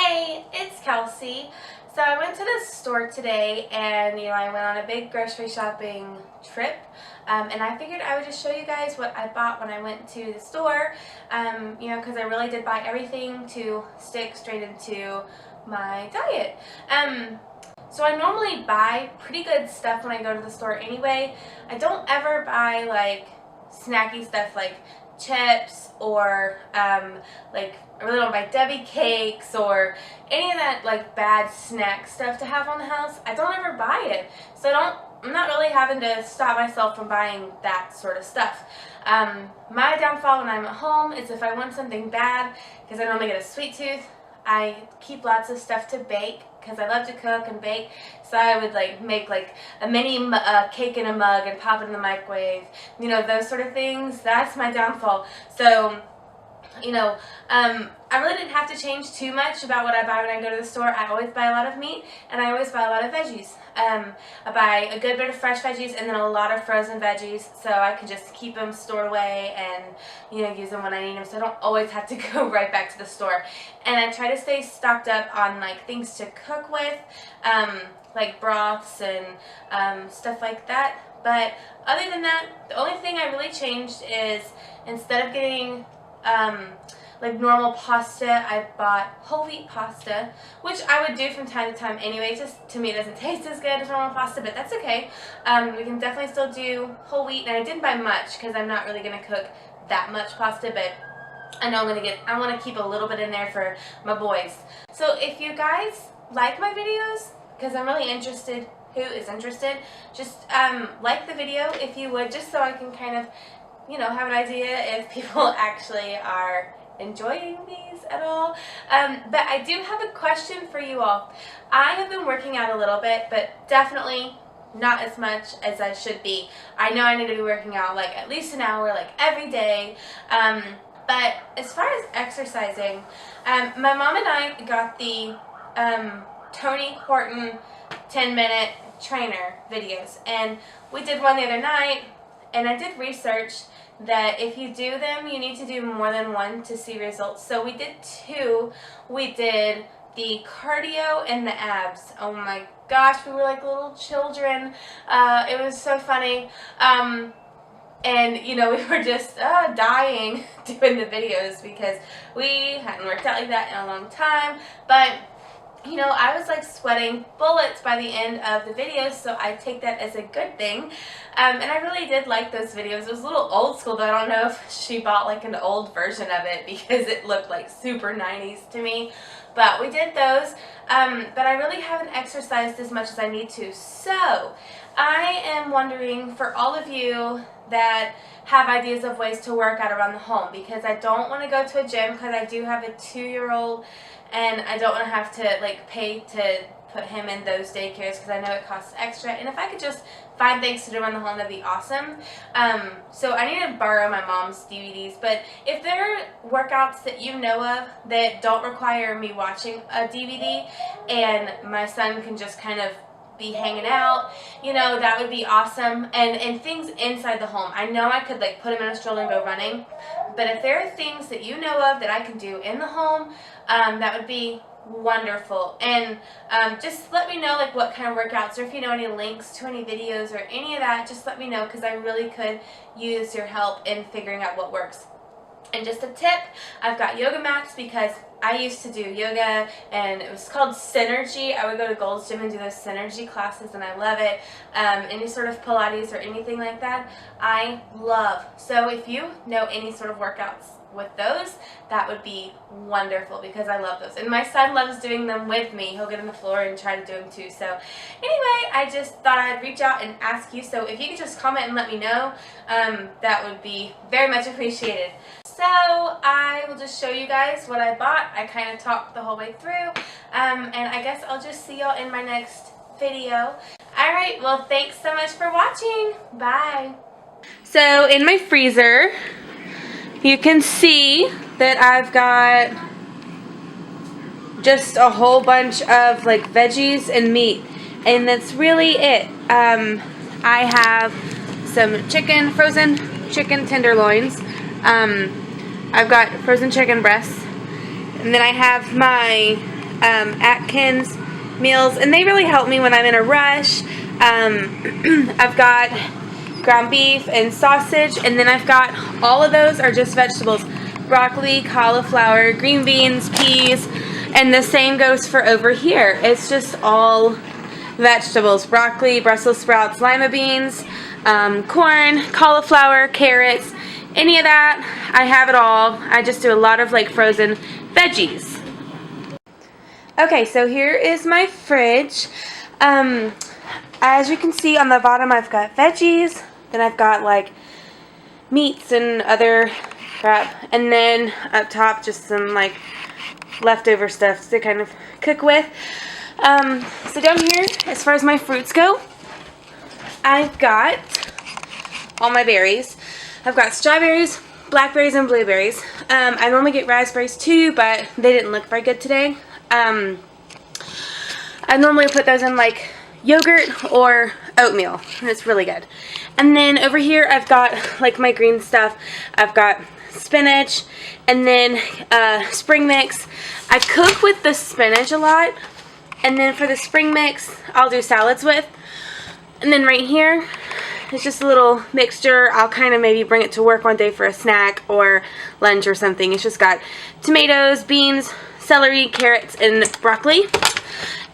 Hey, it's Kelsey. So I went to the store today and, I went on a big grocery shopping trip. And I figured I would just show you guys what I bought when I went to the store, because I really did buy everything to stick straight into my diet. So I normally buy pretty good stuff when I go to the store anyway. I don't ever buy like snacky stuff like chips or I really don't buy Debbie cakes or any of that like bad snack stuff to have on the house. I don't ever buy it, so I'm not really having to stop myself from buying that sort of stuff. My downfall when I'm at home is if I want something bad, because I normally get a sweet tooth, I keep lots of stuff to bake because I love to cook and bake. So I would make a mini cake in a mug and pop it in the microwave. Those sort of things. That's my downfall. So, I really didn't have to change too much about what I buy when I go to the store. I always buy a lot of meat and I always buy a lot of veggies. I buy a good bit of fresh veggies and then a lot of frozen veggies so I can just keep them stored away and use them when I need them, so I don't always have to go right back to the store. And I try to stay stocked up on things to cook with, like broths and stuff like that. But other than that, the only thing I really changed is instead of getting normal pasta, I bought whole wheat pasta, which I would do from time to time anyway. Just to me, it doesn't taste as good as normal pasta, but that's okay. We can definitely still do whole wheat, and I didn't buy much because I'm not really going to cook that much pasta, but I know I want to keep a little bit in there for my boys. So if you guys like my videos, because I'm really interested who is interested, just like the video if you would, just so I can kind of have an idea if people actually are enjoying these at all. But I do have a question for you all. I have been working out a little bit, but definitely not as much as I should be. I know I need to be working out at least an hour every day. But as far as exercising, my mom and I got the Tony Horton 10-minute trainer videos, and we did one the other night, and I did research that if you do them, you need to do more than one to see results. So we did two. We did the cardio and the abs. Oh my gosh, we were like little children. It was so funny. And we were just dying doing the videos because we hadn't worked out like that in a long time. But I was sweating bullets by the end of the videos, so I take that as a good thing. And I really did like those videos. It was a little old school, though. I don't know if she bought an old version of it because it looked super 90s to me. But we did those. But I really haven't exercised as much as I need to. So I am wondering for all of you that have ideas of ways to work out around the home, because I don't want to go to a gym because I do have a 2-year-old and I don't want to have to pay to put him in those daycares because I know it costs extra. And if I could just find things to do around the home, that'd be awesome. So I need to borrow my mom's DVDs. But if there are workouts that you know of that don't require me watching a DVD and my son can just kind of be hanging out, that would be awesome. And things inside the home, I know I could put him in a stroller and go running, but if there are things that you know of that I can do in the home, that would be wonderful. And just let me know what kind of workouts, or if you know any links to any videos or any of that, just let me know, because I really could use your help in figuring out what works. And just a tip, I've got yoga mats because I used to do yoga and it was called Synergy. I would go to Gold's Gym and do those Synergy classes and I love it. Any sort of Pilates or anything like that, I love. So if you know any sort of workouts with those, that would be wonderful because I love those. And my son loves doing them with me. He'll get on the floor and try to do them too. So anyway, I just thought I'd reach out and ask you. So if you could just comment and let me know, that would be very much appreciated. So I will just show you guys what I bought. I kind of talked the whole way through. And I guess I'll just see y'all in my next video. Alright, well thanks so much for watching. Bye. So in my freezer, you can see that I've got just a whole bunch of veggies and meat, and that's really it. I have some frozen chicken tenderloins. I've got frozen chicken breasts, and then I have my Atkins meals, and they really help me when I'm in a rush. I've got ground beef and sausage, and then I've got all of those are just vegetables: broccoli, cauliflower, green beans, peas, and the same goes for over here. It's just all vegetables: broccoli, Brussels sprouts, lima beans, corn, cauliflower, carrots, any of that. I have it all. I just do a lot of like frozen veggies. Okay, so here is my fridge. As you can see on the bottom, I've got veggies, then I've got like meats and other crap, and then up top just some like leftover stuff to kind of cook with. So down here, as far as my fruits go, I've got all my berries. I've got strawberries, blackberries, and blueberries. I normally get raspberries too, but they didn't look very good today. I normally put those in like yogurt or oatmeal, and it's really good. And then over here I've got like my green stuff. I've got spinach, and then spring mix. I cook with the spinach a lot, and then for the spring mix I'll do salads with. And then right here it's just a little mixture. I'll kind of maybe bring it to work one day for a snack or lunch or something. It's just got tomatoes, beans, celery, carrots, and broccoli.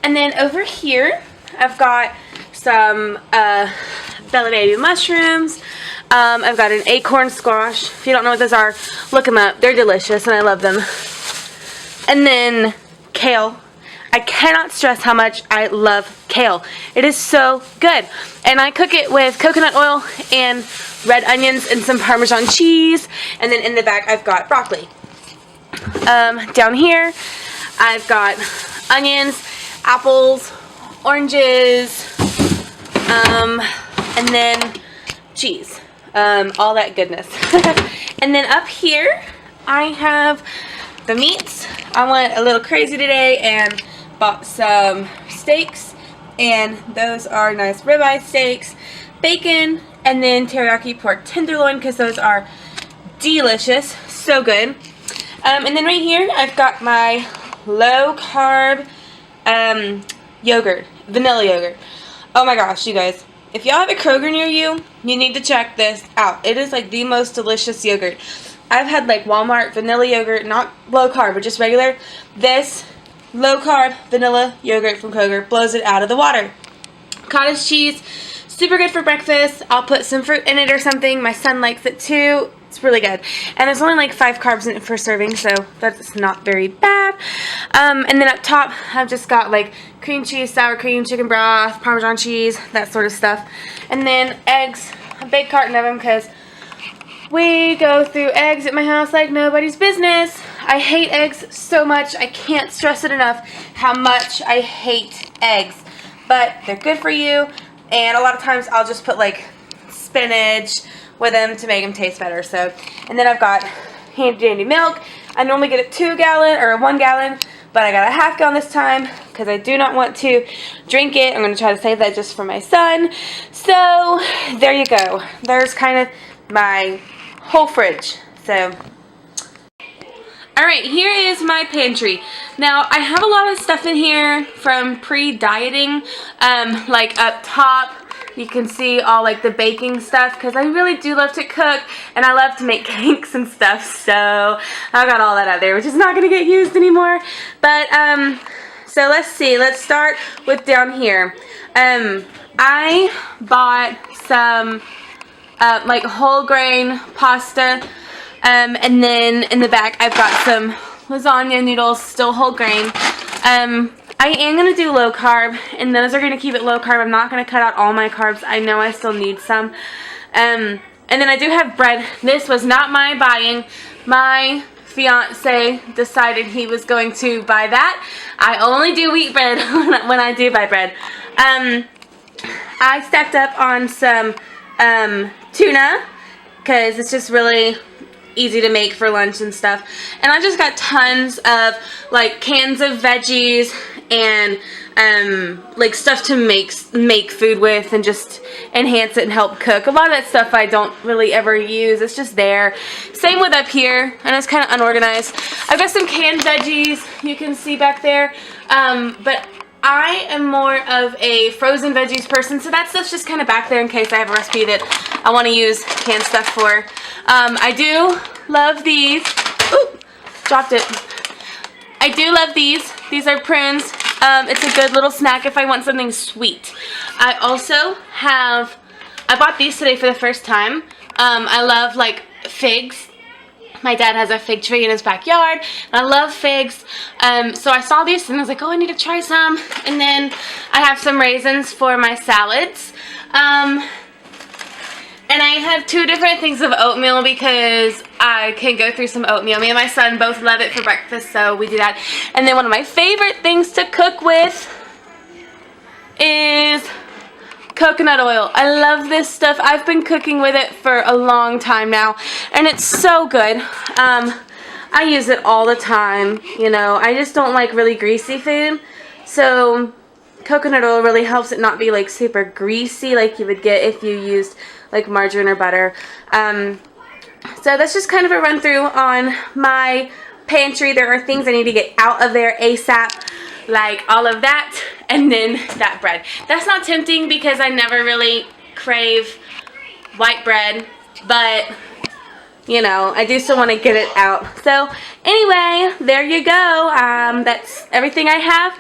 And then over here I've got some Bella Baby mushrooms. I've got an acorn squash. If you don't know what those are, look them up. They're delicious and I love them. And then kale. I cannot stress how much I love kale. It is so good. And I cook it with coconut oil and red onions and some Parmesan cheese. And then in the back I've got broccoli. Down here I've got onions, apples, oranges, and then cheese. All that goodness. And then up here I have the meats. I went a little crazy today and bought some steaks, and those are nice ribeye steaks, bacon, and then teriyaki pork tenderloin, because those are delicious, so good. And then right here I've got my low carb yogurt, vanilla yogurt. Oh my gosh, you guys, if y'all have a Kroger near you, you need to check this out. It is like the most delicious yogurt. I've had like Walmart vanilla yogurt, not low carb, but just regular. This low carb vanilla yogurt from Kroger blows it out of the water. Cottage cheese, super good for breakfast. I'll put some fruit in it or something. My son likes it too. It's really good. And there's only like 5 carbs in it per serving, so that's not very bad. And then up top, I've just got like cream cheese, sour cream, chicken broth, Parmesan cheese, that sort of stuff. And then eggs, a big carton of them, because we go through eggs at my house like nobody's business. I hate eggs so much. I can't stress it enough how much I hate eggs. But they're good for you, and a lot of times I'll just put like spinach with them to make them taste better. So, and then I've got handy dandy milk. I normally get a 2 gallon or a 1 gallon, but I got a half gallon this time because I do not want to drink it. I'm going to try to save that just for my son. So there you go. There's kind of my whole fridge. So alright, here is my pantry. Now, I have a lot of stuff in here from pre-dieting. Like up top, you can see all like the baking stuff, because I really do love to cook and I love to make cakes and stuff. So I got all that out there, which is not going to get used anymore. But so let's see. Let's start with down here. I bought some like whole grain pasta. And then in the back I've got some lasagna noodles, still whole grain. I am going to do low carb, and those are going to keep it low carb. I'm not going to cut out all my carbs. I know I still need some. And then I do have bread. This was not my buying. My fiance decided he was going to buy that. I only do wheat bread when I do buy bread. I stepped up on some tuna, because it's just really easy to make for lunch and stuff. And I just got tons of like cans of veggies and like stuff to make food with and just enhance it and help cook. A lot of that stuff I don't really ever use. It's just there. Same with up here, and it's kind of unorganized. I've got some canned veggies you can see back there, but I am more of a frozen veggies person, so that stuff's just kind of back there in case I have a recipe that I want to use canned stuff for. I do love these. Ooh, dropped it. I do love these. These are prunes. It's a good little snack if I want something sweet. I also have, I bought these today for the first time. I love like figs. My dad has a fig tree in his backyard, and I love figs. So I saw these and I was like, oh, I need to try some. And then I have some raisins for my salads. And I have two different things of oatmeal because I can go through some oatmeal. Me and my son both love it for breakfast, so we do that. And then one of my favorite things to cook with is coconut oil. I love this stuff. I've been cooking with it for a long time now, and it's so good. I use it all the time, you know. I just don't like really greasy food, so coconut oil really helps it not be like super greasy like you would get if you used like margarine or butter. So that's just kind of a run through on my pantry. There are things I need to get out of there ASAP, like all of that, and then that bread. That's not tempting because I never really crave white bread, but you know, I do still want to get it out. So anyway, there you go. That's everything I have.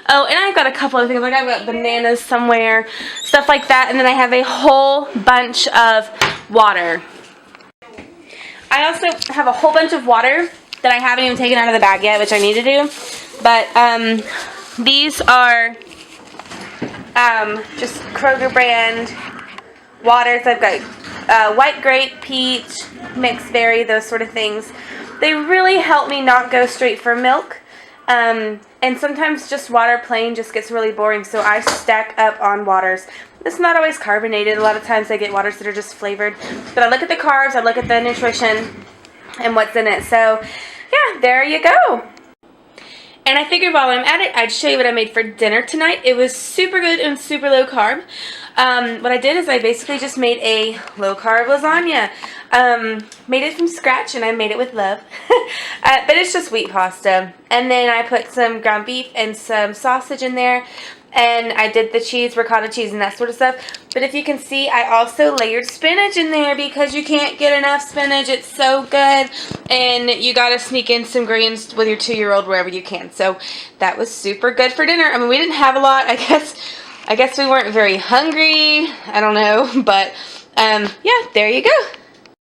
Oh, and I've got a couple of things, like I've got bananas somewhere, stuff like that, and then I have a whole bunch of water. I also have a whole bunch of water that I haven't even taken out of the bag yet, which I need to do. But these are just Kroger brand waters. I've got white grape, peach, mixed berry, those sort of things. They really help me not go straight for milk. And sometimes just water plain just gets really boring, so I stack up on waters. It's not always carbonated. A lot of times I get waters that are just flavored. But I look at the carbs, I look at the nutrition, and what's in it. So, yeah, there you go. And I figured while I'm at it, I'd show you what I made for dinner tonight. It was super good and super low carb. What I did is I basically just made a low carb lasagna. Made it from scratch, and I made it with love. But it's just wheat pasta. And then I put some ground beef and some sausage in there. And I did the cheese, ricotta cheese, and that sort of stuff. But if you can see, I also layered spinach in there because you can't get enough spinach. It's so good. And you gotta sneak in some greens with your 2-year-old wherever you can. So that was super good for dinner. I mean, we didn't have a lot. I guess we weren't very hungry. I don't know. But yeah, there you go.